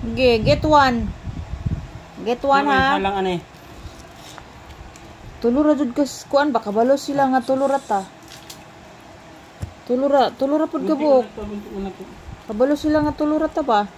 Okay, get one. Get one ha. Halang ano eh. Tulura jud kas kuan ba kabalo sila nga tulura ta. Tulura pud ka buok. Kabalo sila nga tulura ta ba?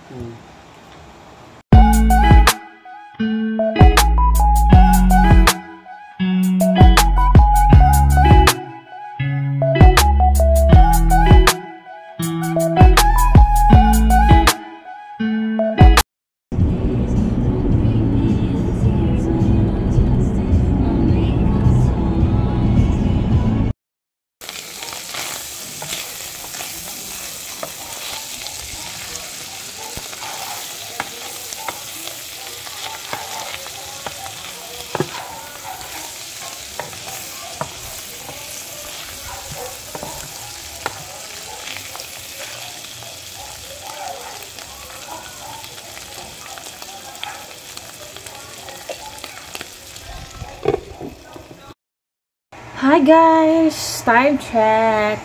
Hi guys! Time check!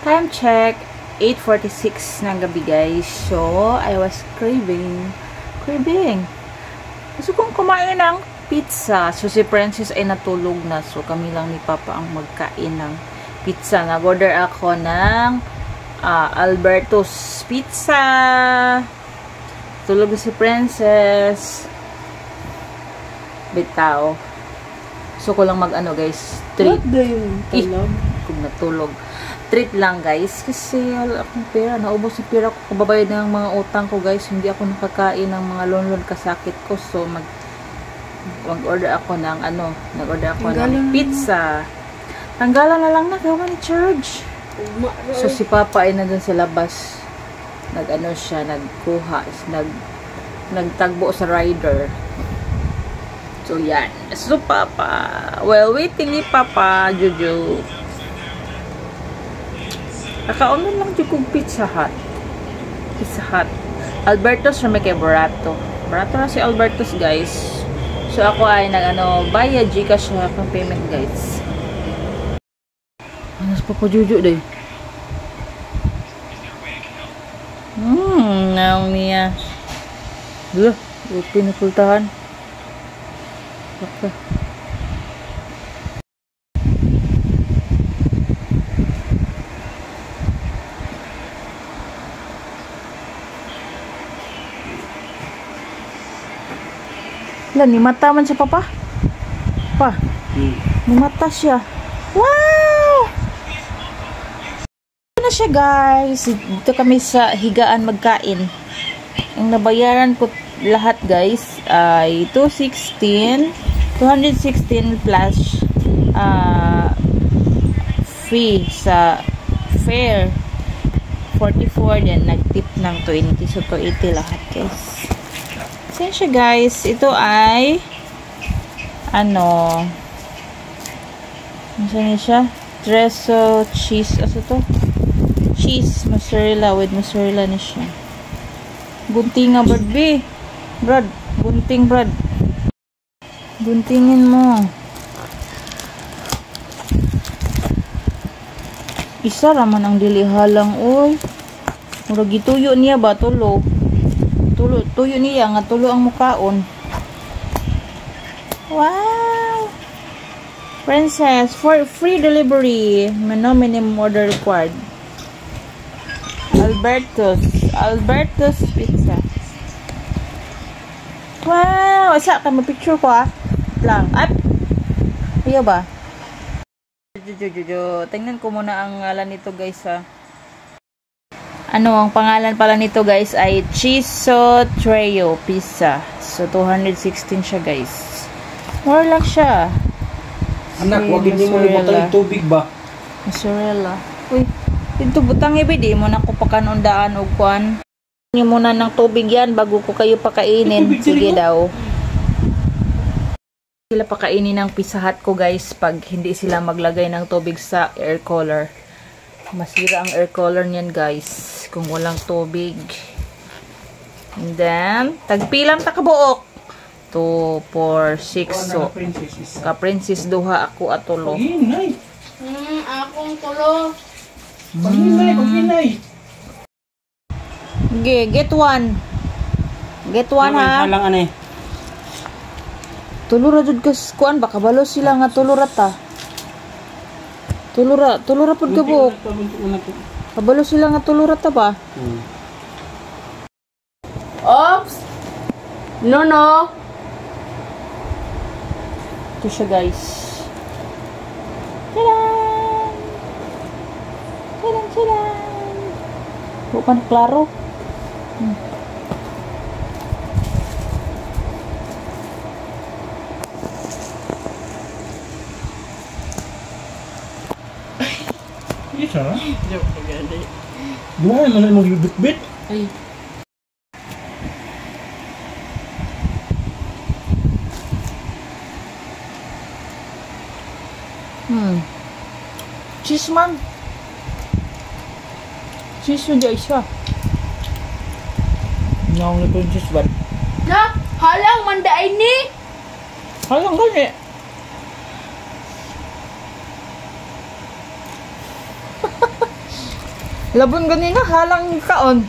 8:46 ng gabi guys. So, I was craving. Gusto kong kumain ng pizza. So, si Princess ay natulog na. So, kami lang ni Papa ang magkain ng pizza. Nag-order ako ng Alberto's Pizza. Tulog na si Princess. Bitaw. So, ko lang mag-ano guys. Treat. Kung natulog. Treat lang guys. Kasi wala akong pera. Naubos yung pera ko. Kababayad ng mga utang ko guys. Hindi ako nakakain ng mga lonlon kasakit ko. So, mag-order ako ng ano. Nag-order ako ng pizza. Tanggalan na lang na. Gawa ni charge. So, si Papa ay nandun sa labas. Nag-ano siya. Nagkuha. Nagtagbo sa rider. So, yan. So, Papa. Well, waiting ni Papa, Jojo. Nakaunan lang dyan kong Pizza Hut. Alberto's siya may kay Barato. Barato na si Alberto's, guys. So, ako ay via Gcash siya akong payment, guys. Anas Papa Jojo, day. Naong niya. Duh, pinupultahan. Okay. Lan, ni mata man siya, Papa. Ni mata siya. Wow! Ito na siya, guys. Dito kami sa higaan magkain. Ang nabayaran ko lahat, guys, ay 216 plus fee sa fare 44, then nag-tip ng 20, so 280 lahat, guys. Saan siya, guys? Ito ay ano niya siya? Treso cheese. Ano to? Cheese mozzarella with mozzarella na siya. Gunting nga, Brad. Gunting, Brad. Guntingin mo. Isa raman ang dilihalang, oy. Murag gituyo niya ba, tulo tuyo niya nga tulo ang mukaon. Wow! Princess, for free delivery. No minimum order required. Alberto's Pizza. Wow! Asa ka mag-picture ko lang. Up! Ayaw ba? Tingnan ko muna ang ngalan nito, guys, ang pangalan pala nito, guys, ay Chiso Trio Pizza. So, 216 siya, guys. More lang siya. Anak, wag hindi mo ibutang tubig ba? Mozzarella. Uy, dito butang ibig, di mo na ko pakanundaan o kuan. Hindi muna ng tubig yan bago ko kayo pakainin. Sige daw. Sila pakainin ng Pizza Hut ko, guys, pag hindi sila maglagay ng tubig sa air cooler. Masira ang air cooler niyan, guys, kung walang tubig. And then, tagpilang takabuok. 2, 4, 6. So, ka-princess duha ako atulo. Akong tulo. Paghinay. Okay, get one. Get one ha. Halang ano eh. Tulura jud kas kuan ba kabalo sila nga tulura ta. Tulura pud kabuk. Kabalo sila nga tulura ta ba? Oops! No. Ito siya guys. Tadaan! Tadaan! Bukan klaro. Isa na? Joke na gani. Buhay mo na magbibit-bit. Ay. Cheese man. Cheese yun dyan isa. Naong na po yung cheese ba? Na, halang mandaay ni. Halang gani. Labon ganina, halang kaon.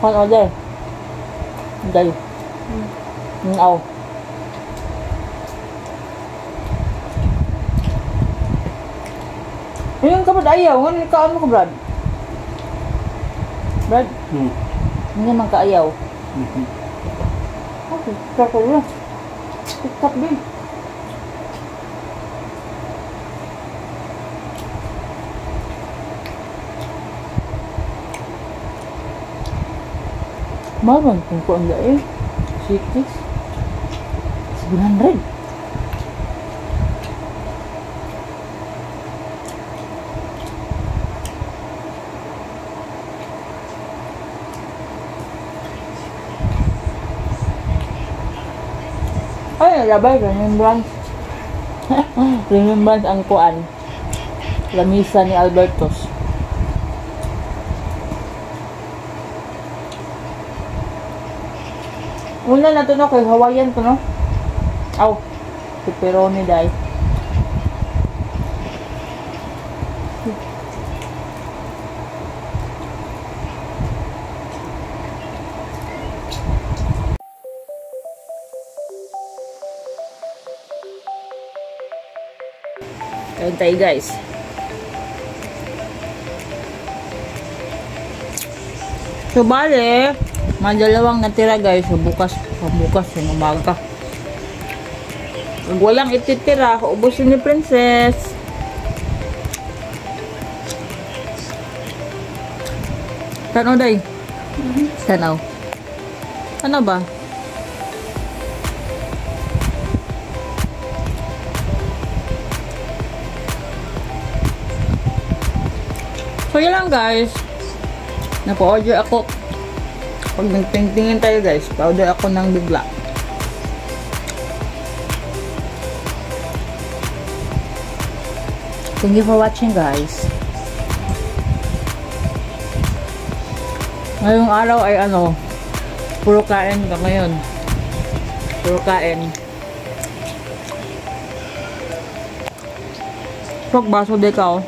Ano day? Day. Aw. Ayun ka Brad, ayaw. Ngayon kaon mo ko Brad. Brad, hindi naman kaayaw. Okay, kako lang. TikTok din. Maman kung ko ang lain. 700. Ay, labay, remembrance. Remembrance ang kuan. Lamisa ni Albertos. Una na to no, kay Hawaiian to no. Aw, pepperoni dai. Kain tayo guys. So bale, madalawang natira guys. So bukas yung umaga. Pag walang ititira, ubusin ni Princess. Tanaw day. Tanaw. Ano ba? So yun lang guys. Napa-order ako. Pag nagtingtingin tayo guys, pa-order ako ng bigla. Thank you for watching guys. Ngayong araw ay ano, puro kain ka ngayon. Puro kain. Pag baso de ka oh.